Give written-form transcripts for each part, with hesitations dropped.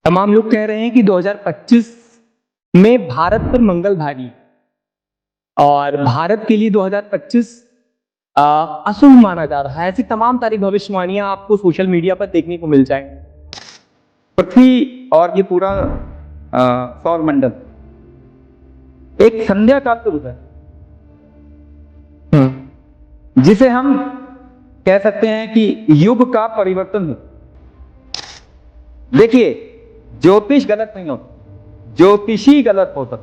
तमाम लोग कह रहे हैं कि 2025 में भारत पर मंगल भारी और भारत के लिए 2025 अशुभ माना जा रहा है। ऐसी तमाम सारी भविष्यवाणियां आपको सोशल मीडिया पर देखने को मिल जाएंगी। पृथ्वी और ये पूरा सौर मंडल एक संध्या काल से गुजरा जिसे हम कह सकते हैं कि युग का परिवर्तन है। देखिए, ज्योतिष गलत नहीं होता, ज्योतिषी गलत होता।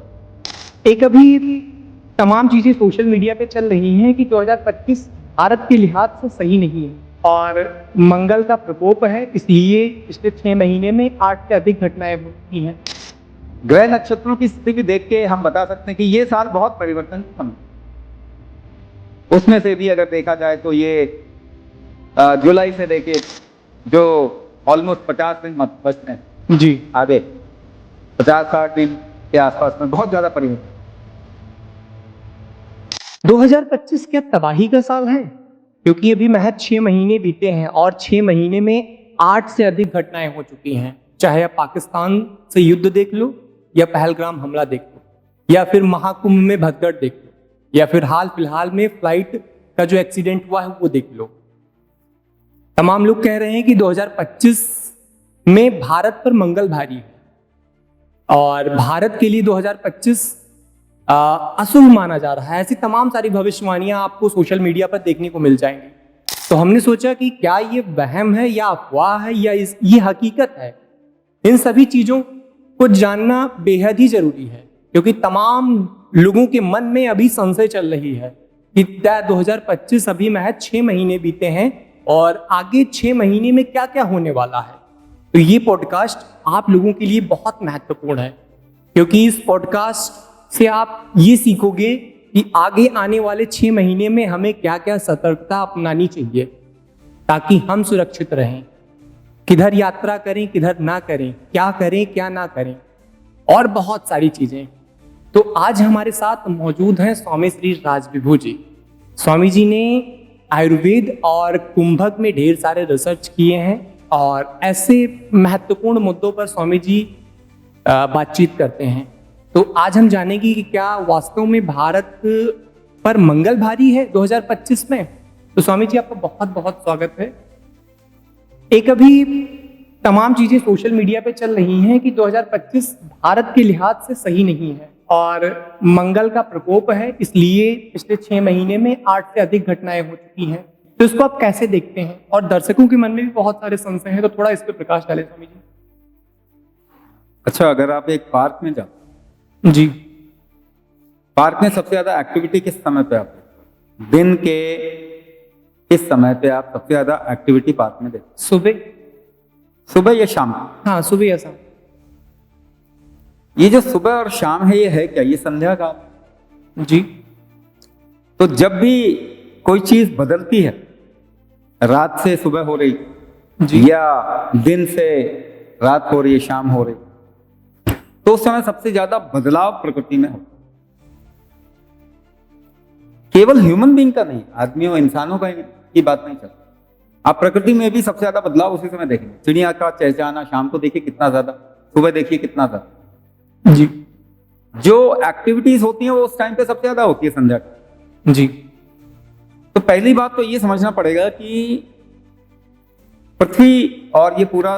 एक अभी तमाम चीजें सोशल मीडिया पे चल रही हैं कि 2025 भारत के लिहाज से सही नहीं है और मंगल का प्रकोप है, इसलिए पिछले 6 महीने में 8 से अधिक घटनाएं हुई हैं। ग्रह नक्षत्रों की स्थिति भी देख के हम बता सकते हैं कि ये साल बहुत परिवर्तन उसमें से भी अगर देखा जाए तो ये जुलाई से लेके जो ऑलमोस्ट 50 दिन मत बचते हैं जी, आगे 50-60 दिन के आसपास में बहुत ज्यादा परिवर्तन। 2025 क्या तबाही का साल है? क्योंकि अभी महज 6 महीने बीते हैं और 6 महीने में 8 से अधिक घटनाएं हो चुकी हैं। चाहे आप पाकिस्तान से युद्ध देख लो, या पहलगाम हमला देख लो, या फिर महाकुंभ में भगदड़ देख लो, या फिर हाल फिलहाल में फ्लाइट का जो एक्सीडेंट हुआ है वो देख लो। तमाम लोग कह रहे हैं कि 2025 में भारत पर मंगल भारी है और भारत के लिए 2025 अशुभ माना जा रहा है। ऐसी तमाम सारी भविष्यवाणियां आपको सोशल मीडिया पर देखने को मिल जाएंगी। तो हमने सोचा कि क्या ये वहम है या अफवाह है या ये हकीकत है। इन सभी चीजों को जानना बेहद ही जरूरी है, क्योंकि तमाम लोगों के मन में अभी संशय चल रही है कि 2025 अभी महज 6 महीने बीते हैं और आगे 6 महीने में क्या क्या होने वाला है। तो ये पॉडकास्ट आप लोगों के लिए बहुत महत्वपूर्ण है, क्योंकि इस पॉडकास्ट से आप ये सीखोगे कि आगे आने वाले 6 महीने में हमें क्या क्या सतर्कता अपनानी चाहिए ताकि हम सुरक्षित रहें। किधर यात्रा करें, किधर ना करें, क्या ना करें, और बहुत सारी चीजें। तो आज हमारे साथ मौजूद हैं स्वामी श्री राजविभू जी। स्वामी जी ने आयुर्वेद और कुंभक में ढेर सारे रिसर्च किए हैं और ऐसे महत्वपूर्ण मुद्दों पर स्वामी जी बातचीत करते हैं। तो आज हम जानेंगे कि क्या वास्तव में भारत पर मंगल भारी है 2025 में। तो स्वामी जी, आपका बहुत बहुत स्वागत है। एक अभी तमाम चीजें सोशल मीडिया पे चल रही हैं कि 2025 भारत के लिहाज से सही नहीं है और मंगल का प्रकोप है, इसलिए पिछले 6 महीने में 8 से अधिक घटनाएं हो चुकी हैं। तो इसको आप कैसे देखते हैं? और दर्शकों के मन में भी बहुत सारे संशय हैं, तो थोड़ा इस पे प्रकाश डालें स्वामी जी। अच्छा, अगर आप एक पार्क में जाओ जी, पार्क में सबसे ज्यादा एक्टिविटी किस समय पे आप देखते हो? दिन के किस समय पे आप सबसे ज्यादा एक्टिविटी पार्क में देखते हो? सुबह या शाम? हाँ, सुबह या शाम। ये जो सुबह और शाम है, ये है क्या? ये संध्या काल। जी, तो जब भी कोई चीज बदलती है, रात से सुबह हो रही जी, या दिन से रात हो रही है, शाम हो रही, तो उस समय सबसे ज्यादा बदलाव प्रकृति में होता। केवल ह्यूमन बीइंग का नहीं, आदमियों इंसानों का की बात नहीं चलती। आप प्रकृति में भी सबसे ज्यादा बदलाव उसी समय देखेंगे। चिड़िया का चहचहाना शाम को देखिए कितना ज्यादा, सुबह देखिए कितना ज्यादा। जी, जो एक्टिविटीज होती हैं वो उस टाइम पे सबसे ज्यादा होती है संध्या को। जी। तो पहली बात तो ये समझना पड़ेगा कि पृथ्वी और ये पूरा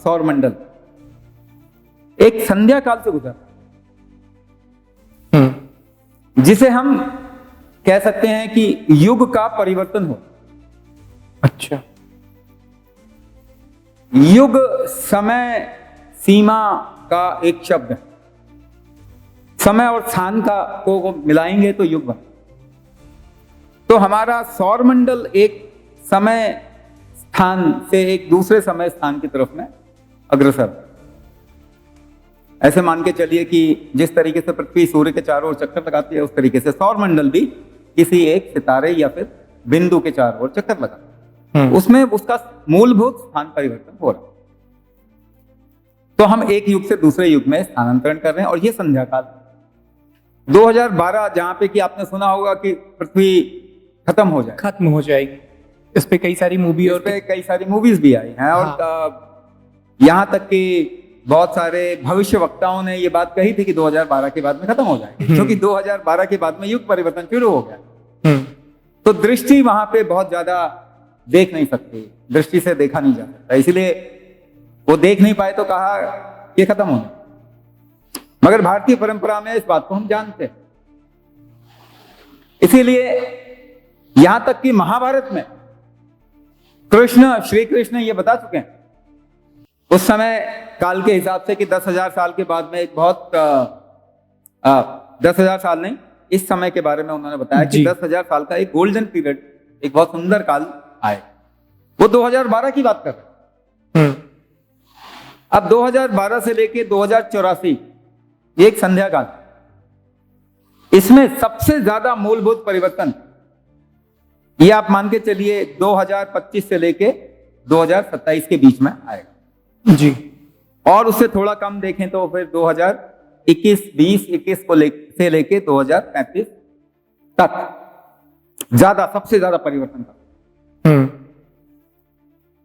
सौर मंडल एक संध्या काल से गुजरा, जिसे हम कह सकते हैं कि युग का परिवर्तन हो। अच्छा। युग समय सीमा का एक शब्द है। समय और स्थान का को मिलाएंगे तो युग बन। तो हमारा सौर मंडल एक समय स्थान से एक दूसरे समय स्थान की तरफ में अग्रसर। ऐसे मान के चलिए कि जिस तरीके से पृथ्वी सूर्य के चारों ओर चक्कर लगाती है, उस तरीके से सौर मंडल भी किसी एक सितारे या फिर बिंदु के चारों ओर चक्कर लगाता है। उसमें उसका मूलभूत स्थान परिवर्तन हो रहा है। तो हम एक युग से दूसरे युग में स्थानांतरण कर रहे हैं, और ये संध्या काल 2012, जहां पे कि आपने सुना होगा कि पृथ्वी खत्म हो जाएगी। इस पे कई सारी मूवी और कई सारी मूवीज भी आई हैं। और यहाँ तक कि बहुत सारे भविष्य वक्ताओं ने ये बात कही थी कि 2012 के बाद में खत्म हो जाएगा, क्योंकि 2012 के बाद में युग परिवर्तन शुरू हो गया। तो दृष्टि वहां पे बहुत ज्यादा देख नहीं सकती, दृष्टि से देखा नहीं जा सकता, इसलिए वो देख नहीं पाए तो कहा ये खत्म होने। मगर भारतीय परंपरा में इस बात को हम जानते हैं, इसीलिए यहां तक कि महाभारत में श्री कृष्ण ये बता चुके हैं उस समय काल के हिसाब से कि 10,000 साल के बाद में एक बहुत 10,000 साल नहीं, इस समय के बारे में उन्होंने बताया कि 10,000 साल का एक गोल्डन पीरियड, एक बहुत सुंदर काल आए। वो 2012 की बात कर रहे हैं। अब 2012 से लेके 2084 ये एक संध्या काल, इसमें सबसे ज्यादा मूलभूत परिवर्तन ये आप मान के चलिए 2025 से लेके 2027 के बीच में आएगा जी। और उससे थोड़ा कम देखें तो फिर 2021, 2021 को से लेके 2035 तक ज्यादा, सबसे ज्यादा परिवर्तन का।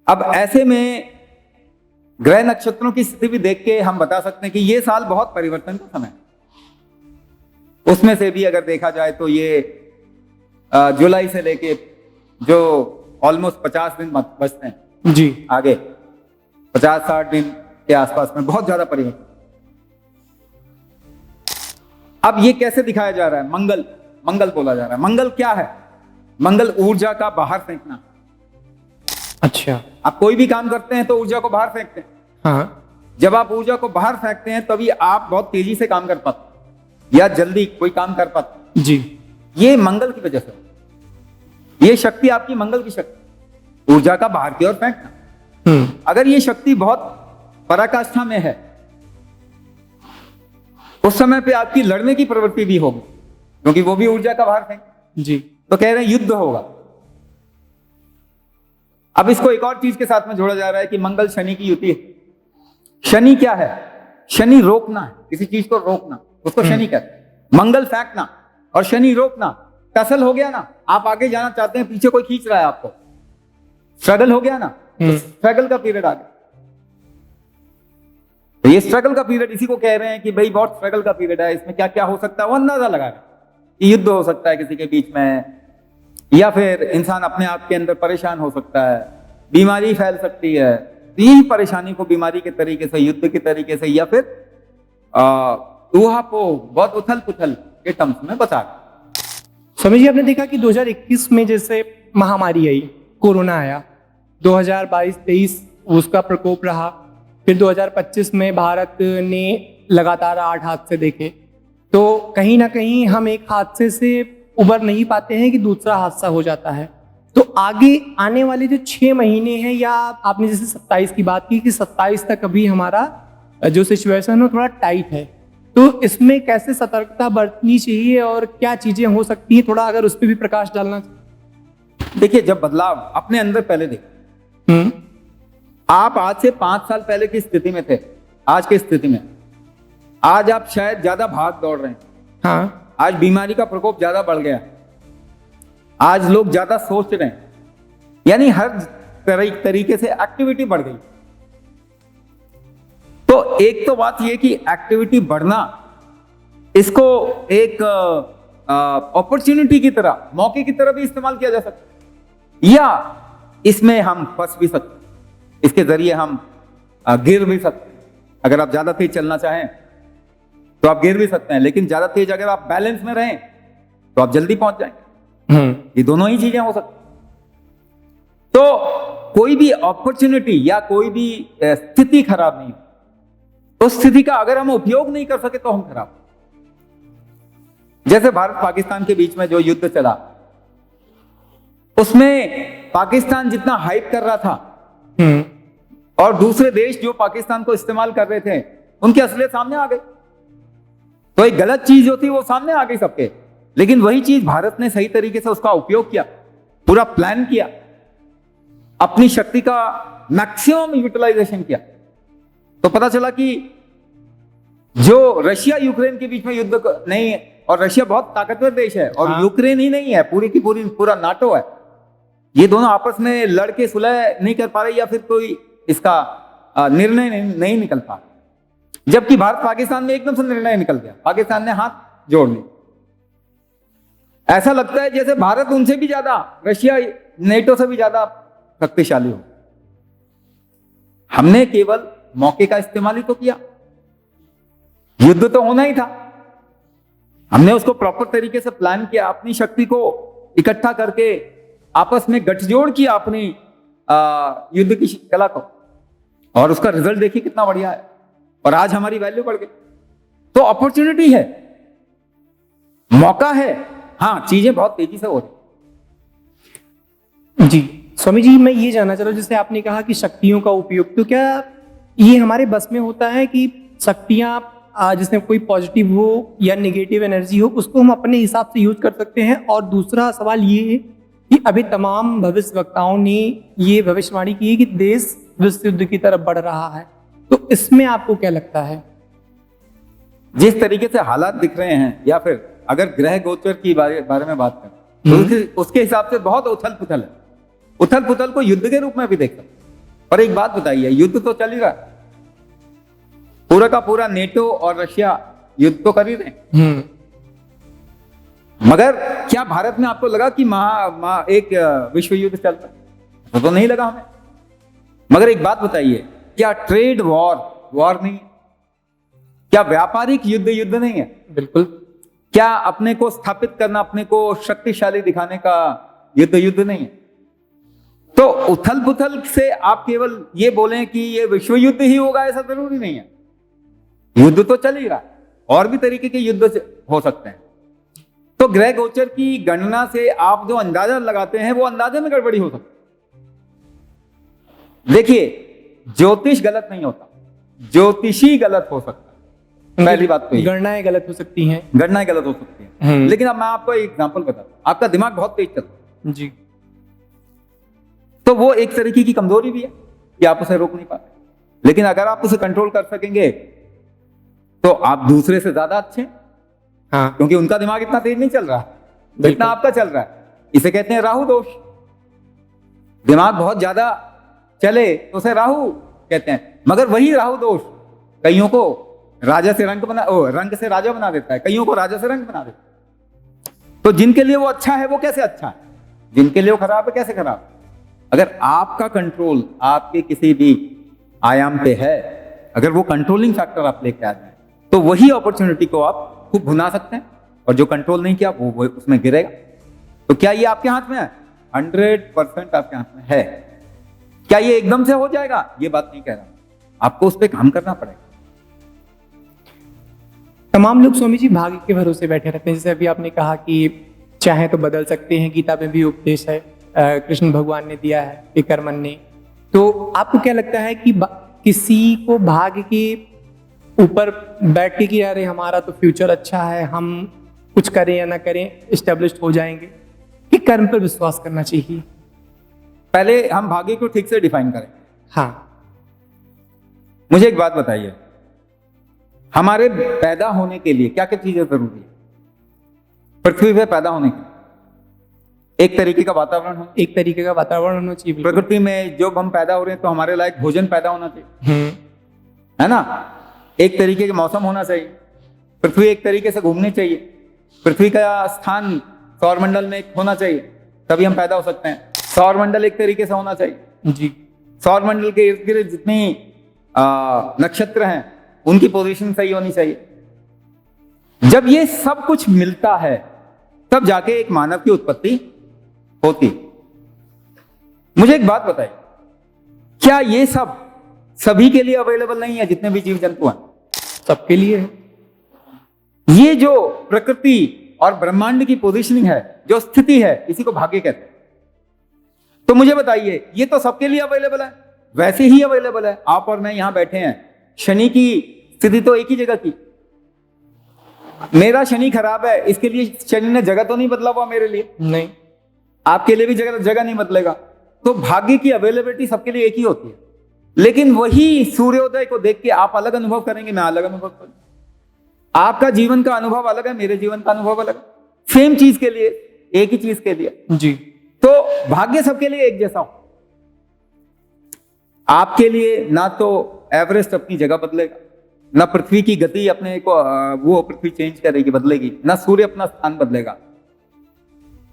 अब ऐसे में ग्रह नक्षत्रों की स्थिति भी देख के हम बता सकते हैं कि ये साल बहुत परिवर्तन का समय है। उसमें से भी अगर देखा जाए तो ये जुलाई से लेके जो ऑलमोस्ट 50 दिन बचते हैं जी, आगे 50-60 दिन के आसपास में बहुत ज्यादा परिवर्तन। अब ये कैसे दिखाया जा रहा है? मंगल, मंगल बोला जा रहा है। मंगल क्या है? मंगल ऊर्जा का बाहर फेंकना। अच्छा, आप कोई भी काम करते हैं तो ऊर्जा को बाहर फेंकते हैं। हाँ, जब आप ऊर्जा को बाहर फेंकते हैं तभी आप बहुत तेजी से काम कर पाते या जल्दी कोई काम कर पाते जी। ये मंगल की वजह से, ये शक्ति आपकी मंगल की शक्ति, ऊर्जा का बाहर की ओर फेंकना। अगर ये शक्ति बहुत पराकाष्ठा में है उस समय पे आपकी लड़ने की प्रवृत्ति भी होगी, क्योंकि वो भी ऊर्जा का बाहर फेंक जी। तो कह रहे हैं युद्ध होगा। अब इसको एक और चीज के साथ में जोड़ा जा रहा है कि मंगल शनि की युति है। शनि क्या है? शनि रोकना है, किसी चीज को रोकना, उसको शनि कहते हैं। मंगल फेंकना और शनि रोकना। टसल हो गया ना, आप आगे जाना चाहते हैं, पीछे कोई खींच रहा है आपको, स्ट्रगल हो गया ना, तो स्ट्रगल का पीरियड आ गया। तो ये स्ट्रगल का पीरियड इसी को कह रहे हैं कि भाई बहुत स्ट्रगल का पीरियड है, इसमें क्या क्या हो सकता है वो अंदाजा लगा रहे। युद्ध हो सकता है किसी के बीच में, या फिर इंसान अपने आप के अंदर परेशान हो सकता है, बीमारी फैल सकती है। यही परेशानी को बीमारी के तरीके से, युद्ध के तरीके से, या फिर ऊहापोह, बहुत उथल पुथल के टर्म्स में बता रहे। स्वामी जी, आपने देखा कि 2021 में जैसे महामारी आई, कोरोना आया, 2022-23 उसका प्रकोप रहा, फिर 2025 में भारत ने लगातार 8 हादसे देखे, तो कहीं ना कहीं हम एक हादसे से उबर नहीं पाते हैं कि दूसरा हादसा हो जाता है। तो आगे आने वाले जो 6 महीने हैं, या आपने जैसे 27 की बात की कि 27 तक अभी हमारा जो सिचुएशन है थोड़ा टाइट है, तो इसमें कैसे सतर्कता बरतनी चाहिए और क्या चीजें हो सकती हैं, थोड़ा अगर उस पर भी प्रकाश डालना। देखिए, जब बदलाव अपने अंदर पहले देखिए, आप आज से 5 साल पहले की स्थिति में थे, आज की स्थिति में आज आप शायद ज्यादा भाग दौड़ रहे हैं। हाँ, आज बीमारी का प्रकोप ज्यादा बढ़ गया, आज लोग ज्यादा सोच रहे हैं, यानी हर तरीके से एक्टिविटी बढ़ गई। तो एक तो बात यह कि एक्टिविटी बढ़ना, इसको एक अपॉर्चुनिटी की तरह, मौके की तरह भी इस्तेमाल किया जा सकता है, या इसमें हम फंस भी सकते हैं, इसके जरिए हम गिर भी सकते हैं। अगर आप ज्यादा तेज चलना चाहें तो आप गिर भी सकते हैं, लेकिन ज्यादा तेज अगर आप बैलेंस में रहें तो आप जल्दी पहुंच जाएंगे। ये दोनों ही चीजें हो सकती। तो कोई भी अपॉर्चुनिटी या कोई भी स्थिति खराब नहीं, उस स्थिति का अगर हम उपयोग नहीं कर सके तो हम खराब। जैसे भारत पाकिस्तान के बीच में जो युद्ध चला, उसमें पाकिस्तान जितना हाइप कर रहा था और दूसरे देश जो पाकिस्तान को इस्तेमाल कर रहे थे, उनकी असलियत सामने आ गई। तो एक गलत चीज जो थी वो सामने आ गई सबके, लेकिन वही चीज भारत ने सही तरीके से उसका उपयोग किया, पूरा प्लान किया, अपनी शक्ति का मैक्सिमम यूटिलाइजेशन किया। तो पता चला कि जो रशिया यूक्रेन के बीच में युद्ध नहीं है, और रशिया बहुत ताकतवर देश है, और यूक्रेन ही नहीं है, पूरी की पूरा नाटो है, ये दोनों आपस में लड़के सुलह नहीं कर पा रहे, या फिर कोई इसका निर्णय नहीं निकल पा रहा, जबकि भारत पाकिस्तान में एकदम से निर्णय निकल गया, पाकिस्तान ने हाथ जोड़ लिया। ऐसा लगता है जैसे भारत उनसे भी ज्यादा, रशिया नेटो से भी ज्यादा शक्तिशाली हो। हमने केवल मौके का इस्तेमाल ही तो किया, युद्ध तो होना ही था, हमने उसको प्रॉपर तरीके से प्लान किया, अपनी शक्ति को इकट्ठा करके आपस में गठजोड़ किया अपनी युद्ध की कला को, और उसका रिजल्ट देखिए कितना बढ़िया है, और आज हमारी वैल्यू बढ़ गई। तो अपॉर्चुनिटी है, मौका है, हाँ चीजें बहुत तेजी से हो रही। जी स्वामी जी, मैं ये जानना चाह रहा हूँ, जैसे आपने कहा कि शक्तियों का उपयोग, तो क्या ये हमारे बस में होता है कि शक्तियां जिसमें कोई पॉजिटिव हो या नेगेटिव एनर्जी हो उसको हम अपने हिसाब से यूज कर सकते हैं? और दूसरा सवाल ये है कि अभी तमाम भविष्यवक्ताओं ने ये भविष्यवाणी की है कि देश विश्व युद्ध की तरफ बढ़ रहा है, तो इसमें आपको क्या लगता है? जिस तरीके से हालात दिख रहे हैं, या फिर अगर ग्रह गोचर की बारे में बात करें तो उसके हिसाब से बहुत उथल पुथल है। उथल पुथल को युद्ध के रूप में भी देख सकते हैं। और एक बात बताइए, युद्ध तो चल ही रहा है, पूरा का पूरा नेटो और रशिया युद्ध तो कर ही रहे, मगर क्या भारत में आपको लगा कि एक विश्व युद्ध चल रहा है? तो नहीं लगा हमें। मगर एक बात बताइए, क्या ट्रेड वॉर नहीं है? क्या व्यापारिक युद्ध नहीं है? बिल्कुल। क्या अपने को स्थापित करना, अपने को शक्तिशाली दिखाने का युद्ध नहीं है? तो उथल पुथल से आप केवल ये बोलें कि ये विश्व युद्ध ही होगा, ऐसा जरूरी नहीं है। युद्ध तो चल ही रहा है, और भी तरीके के युद्ध हो सकते हैं। तो ग्रह गोचर की गणना से आप जो अंदाजा लगाते हैं वो अंदाजे में गड़बड़ी हो सकती है। देखिए, ज्योतिष गलत नहीं होता, ज्योतिषी गलत हो सकता है। पहली बात तो गणनाएं गलत हो सकती हैं, गणनाएं गलत हो सकती हैं। लेकिन अब मैं आपको एक एग्जांपल बताता हूं, आपका दिमाग बहुत तेज चलता है जी, तो वो एक तरीके की कमजोरी भी है कि आप उसे रोक नहीं पाते। लेकिन अगर आप उसे कंट्रोल कर सकेंगे तो आप दूसरे से ज्यादा अच्छे हैं। हाँ, क्योंकि उनका दिमाग इतना तेज नहीं चल रहा है जितना आपका चल रहा है। इसे कहते हैं राहु दोष। दिमाग बहुत ज्यादा चले तो उसे राहु कहते हैं, मगर वही राहु दोष कईयों को रंग से राजा बना देता है, कईयों को राजा से रंग बना देता है। तो जिनके लिए वो अच्छा है वो कैसे अच्छा है, जिनके लिए वो खराब है कैसे खराब है। अगर आपका कंट्रोल आपके किसी भी आयाम पे है, अगर वो कंट्रोलिंग फैक्टर आप लेके आ जाए, तो वही अपॉर्चुनिटी को आप खूब भुना सकते हैं, और जो कंट्रोल नहीं किया वो उसमें गिरेगा। तो क्या ये आपके हाथ में है? 100% आपके हाथ में है। क्या ये एकदम से हो जाएगा? ये बात नहीं कह रहा, आपको उस पर काम करना पड़ेगा। तमाम लोग स्वामी जी भाग्य के भरोसे बैठे रहते हैं। जैसे अभी आपने कहा कि चाहे तो बदल सकते हैं, गीता में भी उपदेश है, कृष्ण भगवान ने दिया है, कि कर्मण ने। तो आपको क्या लगता है कि किसी को भाग्य के ऊपर बैठ के कि अरे हमारा तो फ्यूचर अच्छा है, हम कुछ करें या ना करें एस्टेब्लिश्ड हो जाएंगे, कि कर्म पर विश्वास करना चाहिए? पहले हम भाग्य को ठीक से डिफाइन करें। हाँ, मुझे एक बात बताइए, हमारे पैदा होने के लिए क्या क्या चीजें जरूरी है? पृथ्वी पे पैदा होने के लिए एक तरीके का वातावरण हो, एक तरीके का वातावरण होना चाहिए। प्रकृति में जब हम पैदा हो रहे हैं तो हमारे लायक भोजन पैदा होना चाहिए, है ना। एक तरीके के मौसम होना चाहिए, पृथ्वी एक तरीके से घूमनी चाहिए, पृथ्वी का स्थान सौरमंडल में होना चाहिए, तभी हम पैदा हो सकते हैं। सौरमंडल एक तरीके से होना चाहिए जी। सौरमंडल के इर्द गिर्द जितनी नक्षत्र हैं उनकी पोजीशन सही होनी चाहिए। जब ये सब कुछ मिलता है तब जाके एक मानव की उत्पत्ति होती। मुझे एक बात बताइए, क्या ये सब सभी के लिए अवेलेबल नहीं है? जितने भी जीव जंतु हैं सबके लिए है। ये जो प्रकृति और ब्रह्मांड की पोजीशनिंग है, जो स्थिति है, इसी को भाग्य कहते हैं। तो मुझे बताइए, ये तो सबके लिए अवेलेबल है, वैसे ही अवेलेबल है। आप और मैं यहां बैठे हैं, शनि की स्थिति तो एक ही जगह की। मेरा शनि खराब है, इसके लिए शनि ने जगह तो नहीं बदला हुआ मेरे लिए, नहीं। आपके लिए भी जगह नहीं बदलेगा। तो भाग्य की अवेलेबिलिटी सबके लिए एक ही होती है, लेकिन वही सूर्योदय को देख के आप अलग अनुभव करेंगे, मैं अलग अनुभव करूंगा। आपका जीवन का अनुभव अलग है, मेरे जीवन का अनुभव अलग है। सेम चीज के लिए, एक ही चीज के लिए जी। तो भाग्य सबके लिए एक जैसा हो। आपके लिए ना तो एवरेस्ट अपनी जगह बदलेगा, ना पृथ्वी की गति अपने को वो पृथ्वी चेंज करेगी, बदलेगी, ना सूर्य अपना स्थान बदलेगा।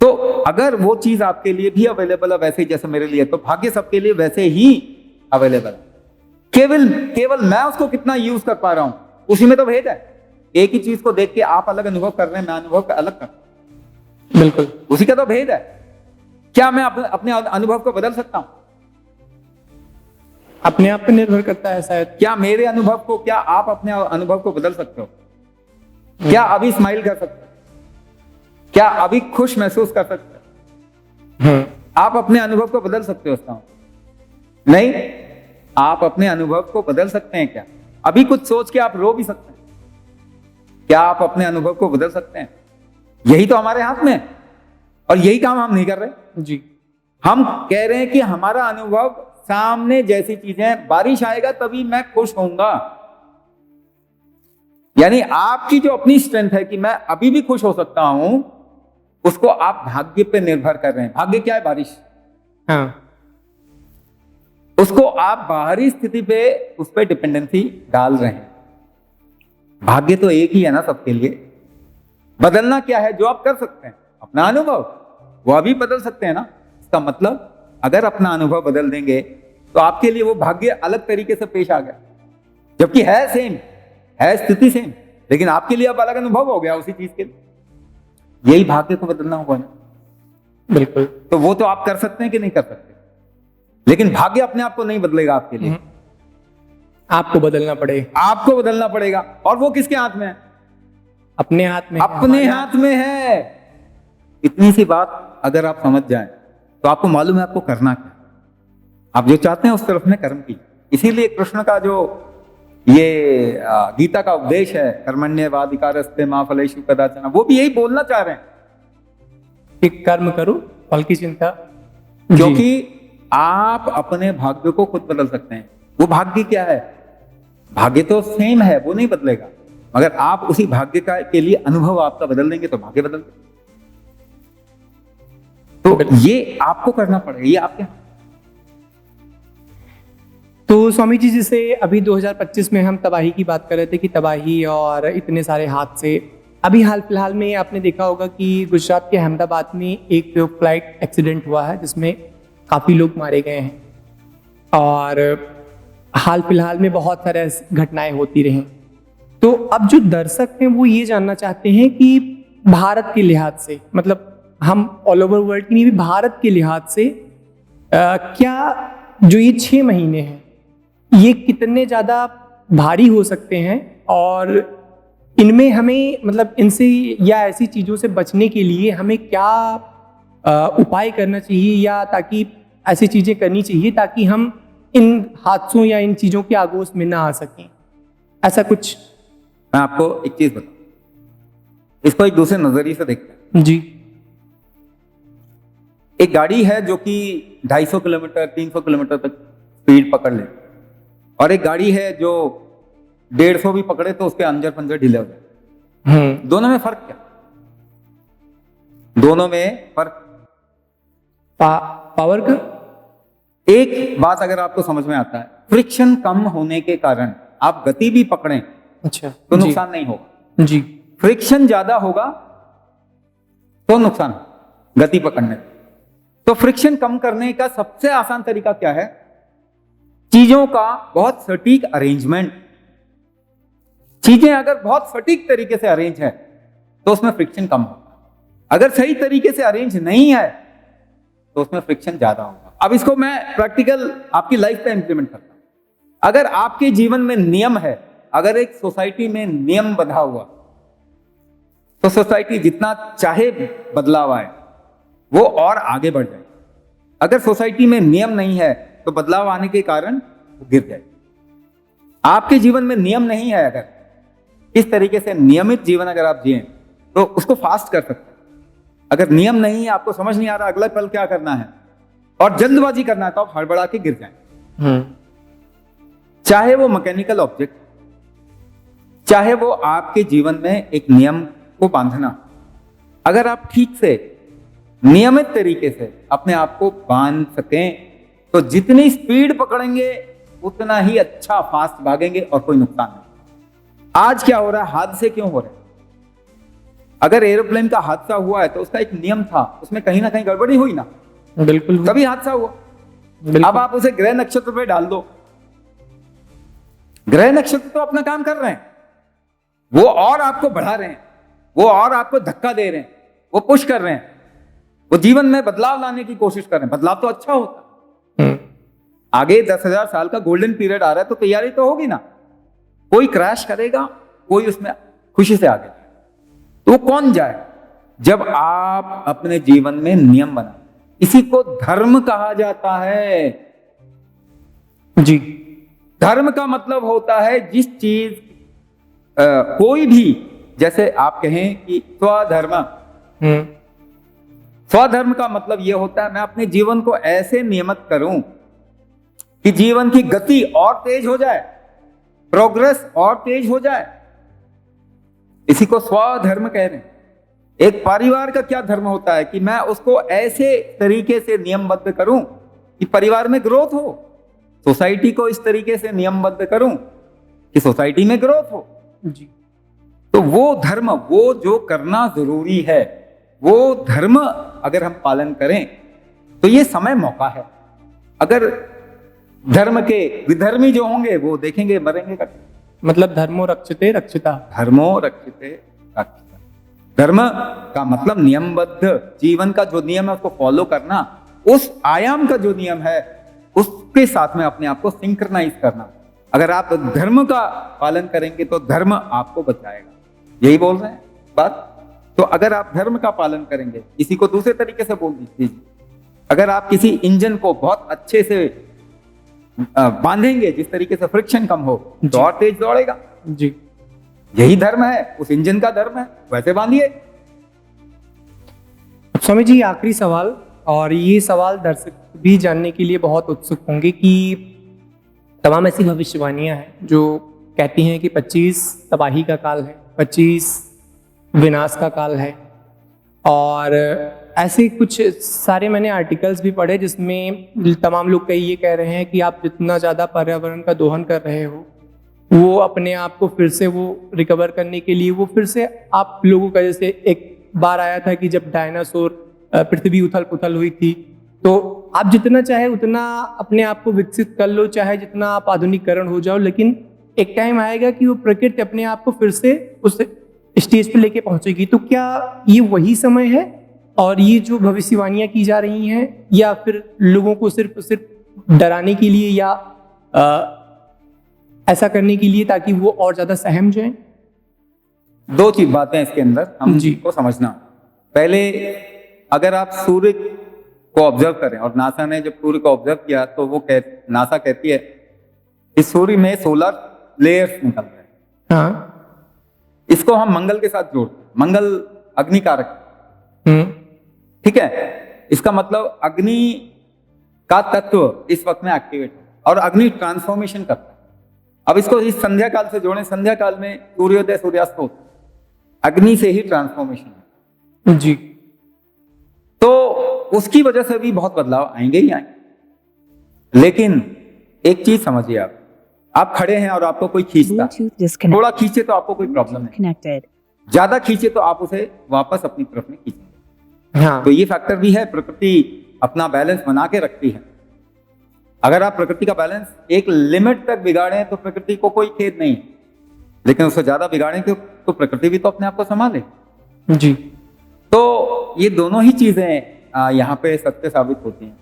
तो अगर वो चीज आपके लिए भी अवेलेबल है वैसे ही जैसे मेरे लिए, तो भाग्य सबके लिए वैसे ही अवेलेबल है। केवल मैं उसको कितना यूज कर पा रहा हूं, उसी में तो भेद है। एक ही चीज को देख के आप अलग अनुभव कर रहे हैं, मैं अनुभव अलग कर रहा हूं, बिल्कुल उसी का तो भेद है। क्या मैं अपने अनुभव को बदल सकता हूं? अपने आप पे निर्भर करता है शायद। क्या मेरे अनुभव को, क्या आप अपने अनुभव को बदल सकते हो? क्या अभी स्माइल कर सकते हो? क्या अभी खुश महसूस कर सकते हो? आप अपने अनुभव को बदल सकते हो? उसका नहीं। आप अपने अनुभव को बदल सकते हैं क्या? अभी कुछ सोच के आप रो भी सकते हैं। क्या आप अपने अनुभव को बदल सकते हैं? यही तो हमारे हाथ में है, और यही काम हम नहीं कर रहे जी। हम कह रहे हैं कि हमारा अनुभव सामने जैसी चीजें, बारिश आएगा तभी मैं खुश होऊंगा। यानी आपकी जो अपनी स्ट्रेंथ है कि मैं अभी भी खुश हो सकता हूं, उसको आप भाग्य पे निर्भर कर रहे हैं। भाग्य क्या है? बारिश। हाँ। उसको आप बाहरी स्थिति पे उस पर डिपेंडेंसी डाल रहे हैं। भाग्य तो एक ही है ना सबके लिए। बदलना क्या है जो आप कर सकते हैं? अपना अनुभव, वो अभी बदल सकते हैं ना। इसका मतलब अगर अपना अनुभव बदल देंगे तो आपके लिए वो भाग्य अलग तरीके से पेश आ गया, जबकि है सेम, है स्थिति सेम, लेकिन आपके लिए अब अलग अनुभव हो गया उसी चीज के लिए। यही भाग्य को बदलना होगा ना। बिल्कुल। तो वो तो आप कर सकते हैं कि नहीं कर सकते, लेकिन भाग्य अपने आप को नहीं बदलेगा आपके लिए। आपको बदलना पड़ेगा। आपको बदलना पड़ेगा, और वो किसके हाथ में है? अपने हाथ में। अपने हाथ में है। इतनी सी बात अगर आप समझ जाएं तो आपको मालूम है आपको करना क्या। आप जो चाहते हैं उस तरफ में कर्म की। इसीलिए कृष्ण का जो ये गीता का उपदेश है, कर्मण्येवाधिकारस्ते मा फलेषु कदाचन, वो भी यही बोलना चाह रहे हैं कि कर्म करो, फल की चिंता। क्योंकि आप अपने भाग्य को खुद बदल सकते हैं। वो भाग्य क्या है? भाग्य तो सेम है, वो नहीं बदलेगा, मगर आप उसी भाग्य का के लिए अनुभव आपका बदल देंगे तो भाग्य बदल देंगे। तो ये आपको करना पड़ेगा, ये आपके। तो स्वामी जी, जैसे अभी 2025 में हम तबाही की बात कर रहे थे कि तबाही और इतने सारे हादसे, अभी हाल फिलहाल में आपने देखा होगा कि गुजरात के अहमदाबाद में एक फ्लाइट एक्सीडेंट हुआ है जिसमें काफ़ी लोग मारे गए हैं, और हाल फिलहाल में बहुत सारे घटनाएं होती रहीं। तो अब जो दर्शक हैं वो ये जानना चाहते हैं कि भारत के लिहाज से, मतलब हम ऑल ओवर वर्ल्ड की नहीं भी भारत के लिहाज से, क्या जो ये 6 महीने हैं ये कितने ज़्यादा भारी हो सकते हैं, और इनमें हमें, मतलब इनसे या ऐसी चीज़ों से बचने के लिए हमें क्या उपाय करना चाहिए, या ताकि ऐसी चीज़ें करनी चाहिए ताकि हम इन हादसों या इन चीज़ों के आगोश में ना आ सकें, ऐसा कुछ। मैं आपको एक चीज बताऊं, इसको एक दूसरे नजरिए से देखते हैं। जी। एक गाड़ी है जो कि 250 किलोमीटर 300 किलोमीटर तक स्पीड पकड़ ले, और एक गाड़ी है जो 150 भी पकड़े तो उसके अंजर पंजर ढीले हो जाए। दोनों में फर्क क्या? दोनों में फर्क पावर का। एक बात अगर आपको समझ में आता है, फ्रिक्शन कम होने के कारण आप गति भी पकड़ें अच्छा तो नुकसान नहीं होगा। जी। फ्रिक्शन ज्यादा होगा तो नुकसान, गति पकड़ने। तो फ्रिक्शन कम करने का सबसे आसान तरीका क्या है? चीजों का बहुत सटीक अरेंजमेंट। चीजें अगर बहुत सटीक तरीके से अरेंज है तो उसमें फ्रिक्शन कम होगा। अगर सही तरीके से अरेंज नहीं है तो उसमें फ्रिक्शन ज्यादा होगा। अब इसको मैं प्रैक्टिकल आपकी लाइफ पे इंप्लीमेंट करता हूं। अगर आपके जीवन में नियम है, अगर एक सोसाइटी में नियम बंधा हुआ, तो सोसाइटी जितना चाहे बदलाव आए वो और आगे बढ़ जाए। अगर सोसाइटी में नियम नहीं है तो बदलाव आने के कारण वो गिर जाए। आपके जीवन में नियम नहीं है, अगर इस तरीके से नियमित जीवन अगर आप जिए तो उसको फास्ट कर सकते हैं। अगर नियम नहीं है, आपको समझ नहीं आ रहा अगला पल क्या करना है और जल्दबाजी करना है, तो आप हड़बड़ा के गिर जाएं। चाहे वो मैकेनिकल ऑब्जेक्ट, चाहे वो आपके जीवन में एक नियम को बांधना, अगर आप ठीक से नियमित तरीके से अपने आप को बांध सकें तो जितनी स्पीड पकड़ेंगे उतना ही अच्छा फास्ट भागेंगे और कोई नुकसान नहीं। आज क्या हो रहा है, हादसे क्यों हो रहे हैं? अगर एरोप्लेन का हादसा हुआ है तो उसका एक नियम था, उसमें कहीं ना कहीं गड़बड़ी हुई ना, बिल्कुल तभी हादसा हुआ। अब आप उसे ग्रह नक्षत्र पे डाल दो, ग्रह नक्षत्र तो अपना काम कर रहे हैं, वो और आपको बढ़ा रहे हैं, वो और आपको धक्का दे रहे हैं, वो पुश कर रहे हैं, वो जीवन में बदलाव लाने की कोशिश कर रहे हैं। बदलाव तो अच्छा होता है। आगे 10,000 साल का गोल्डन पीरियड आ रहा है, तो तैयारी तो होगी ना। कोई क्रैश करेगा, कोई उसमें खुशी से आगे, तो वो कौन जाए? जब आप अपने जीवन में नियम बना, इसी को धर्म कहा जाता है जी। धर्म का मतलब होता है जिस चीज कोई भी, जैसे आप कहें कि स्वधर्म, स्वधर्म का मतलब यह होता है मैं अपने जीवन को ऐसे नियमित करूं कि जीवन की गति और तेज हो जाए, प्रोग्रेस और तेज हो जाए। इसी को स्वधर्म कह रहे हैं। एक परिवार का क्या धर्म होता है कि मैं उसको ऐसे तरीके से नियमबद्ध करूं कि परिवार में ग्रोथ हो। सोसाइटी को इस तरीके से नियमबद्ध करूं कि सोसाइटी में ग्रोथ हो जी। तो वो धर्म, वो जो करना जरूरी है, वो धर्म अगर हम पालन करें तो ये समय मौका है। अगर धर्म के विधर्मी जो होंगे वो देखेंगे मरेंगे कट। मतलब धर्मो रक्षते रक्षिता। धर्मो रक्षते रक्षिता। धर्म का मतलब नियमबद्ध जीवन का जो नियम है उसको फॉलो करना, उस आयाम का जो नियम है उसके साथ में अपने आप को सिंक्रनाइज करना। अगर आप धर्म का पालन करेंगे तो धर्म आपको बचाएगा। यही बोल रहे हैं बात। तो अगर आप धर्म का पालन करेंगे, इसी को दूसरे तरीके से बोल दीजिए, अगर आप किसी इंजन को बहुत अच्छे से बांधेंगे जिस तरीके से फ्रिक्शन कम हो तो और तेज दौड़ेगा जी। यही धर्म है, उस इंजन का धर्म है, वैसे बांधिए। स्वामी जी आखिरी सवाल, और ये सवाल दर्शक भी जानने के लिए बहुत उत्सुक होंगे कि तमाम ऐसी भविष्यवाणियां हैं जो कहती हैं कि 25 तबाही का काल है, 25 विनाश का काल है, और ऐसे कुछ सारे मैंने आर्टिकल्स भी पढ़े जिसमें तमाम लोग कई ये कह रहे हैं कि आप जितना ज़्यादा पर्यावरण का दोहन कर रहे हो वो अपने आप को फिर से वो रिकवर करने के लिए वो फिर से आप लोगों का, जैसे एक बार आया था कि जब डायनासोर पृथ्वी उथल पुथल हुई थी, तो आप जितना चाहे उतना अपने आप को विकसित कर लो, चाहे जितना आप आधुनिकीकरण हो जाओ, लेकिन एक टाइम आएगा कि वो प्रकृति अपने आप को फिर से उस स्टेज पे लेके पहुंचेगी। तो क्या ये वही समय है और ये जो भविष्यवाणियां की जा रही हैं, या फिर लोगों को सिर्फ डराने के लिए या ऐसा करने के लिए ताकि वो और ज्यादा सहम जाएं? दो चीज बातें इसके अंदर हम जी को समझना। पहले अगर आप सूर्य को ऑब्जर्व करें, और नासा ने जब सूर्य को ऑब्जर्व किया तो वो नासा कहती है कि सूर्य में सोलर लेयर्स निकल रहे हैं। हाँ। इसको हम मंगल के साथ जोड़ते हैं, मंगल अग्नि कारक, ठीक है। इसका मतलब अग्नि का तत्व इस वक्त में एक्टिवेट है और अग्नि ट्रांसफॉर्मेशन करता है। अब इसको इस संध्या काल से जोड़ें, संध्या काल में सूर्योदय सूर्यास्त होता है, अग्नि से ही ट्रांसफॉर्मेशन है जी। तो उसकी वजह से भी बहुत बदलाव आएंगे ही आएंगे। लेकिन एक चीज समझिए, आप खड़े हैं और आपको कोई खींचता, थोड़ा खींचे तो आपको कोई प्रॉब्लम नहीं, ज्यादा खींचे तो आप उसे वापस अपनी तरफ में खींचेंगे। हाँ। तो ये फैक्टर भी है, प्रकृति अपना बैलेंस बना के रखती है। अगर आप प्रकृति का बैलेंस एक लिमिट तक बिगाड़ें तो प्रकृति को कोई खेद नहीं, लेकिन उससे ज्यादा बिगाड़ें तो प्रकृति भी तो अपने आप को संभाले जी। तो ये दोनों ही चीजें यहाँ पे सत्य साबित होती हैं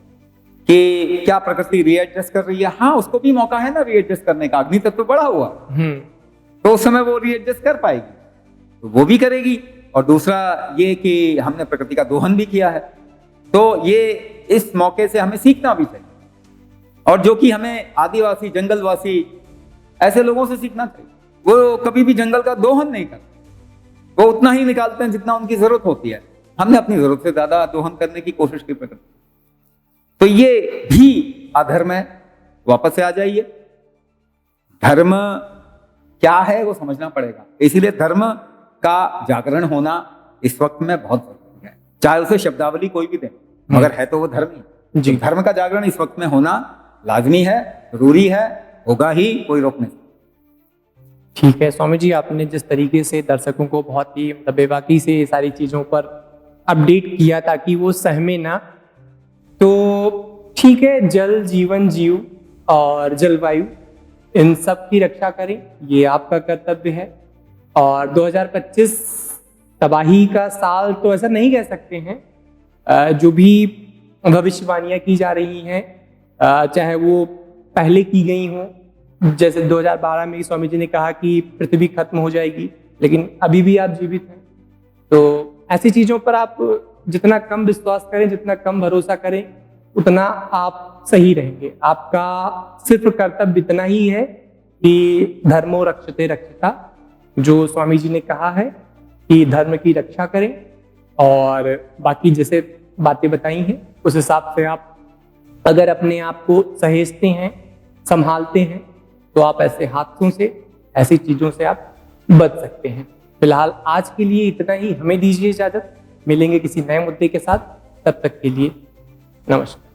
कि क्या प्रकृति रीएडजस्ट कर रही है। हाँ, उसको भी मौका है ना रीएडजस्ट करने का, अग्नि तत्व बढ़ा हुआ, तो उस समय वो रीएडजस्ट कर पाएगी, तो वो भी करेगी। और दूसरा ये कि हमने प्रकृति का दोहन भी किया है, तो ये इस मौके से हमें सीखना भी चाहिए, और जो कि हमें आदिवासी जंगलवासी ऐसे लोगों से सीखना चाहिए। वो कभी भी जंगल का दोहन नहीं करते, वो उतना ही निकालते हैं जितना उनकी जरूरत होती है। हमने अपनी जरूरत से ज्यादा दोहन करने की कोशिश की प्रकृति, तो ये भी अधर्म है। वापस से आ जाइए, धर्म क्या है वो समझना पड़ेगा। इसीलिए धर्म का जागरण होना इस वक्त में बहुत जरूरी है, चाहे उसे शब्दावली कोई भी दे, मगर है तो वो धर्म ही। जी। धर्म का जागरण इस वक्त में होना लाजमी है, जरूरी है, होगा ही, कोई रोक नहीं सकता। ठीक है स्वामी जी, आपने जिस तरीके से दर्शकों को बहुत ही मतलब बेबाकी से ये सारी चीज़ों पर अपडेट किया ताकि वो सहमे ना, तो ठीक है, जल जीवन जीव और जलवायु इन सब की रक्षा करें, ये आपका कर्तव्य है। और 2025 तबाही का साल तो ऐसा नहीं कह सकते हैं। जो भी भविष्यवाणियां की जा रही हैं, चाहे वो पहले की गई हों, जैसे 2012 में स्वामी जी ने कहा कि पृथ्वी खत्म हो जाएगी, लेकिन अभी भी आप जीवित हैं। तो ऐसी चीजों पर आप जितना कम विश्वास करें, जितना कम भरोसा करें, उतना आप सही रहेंगे। आपका सिर्फ कर्तव्य इतना ही है कि धर्मो रक्षते रक्षिता, जो स्वामी जी ने कहा है कि धर्म की रक्षा करें, और बाकी जैसे बातें बताई हैं उस हिसाब से आप अगर अपने आप को सहेजते हैं, संभालते हैं, तो आप ऐसे हादसों से, ऐसी चीजों से आप बच सकते हैं। फिलहाल आज के लिए इतना ही, हमें दीजिए इजाजत। मिलेंगे किसी नए मुद्दे के साथ, तब तक के लिए नमस्कार।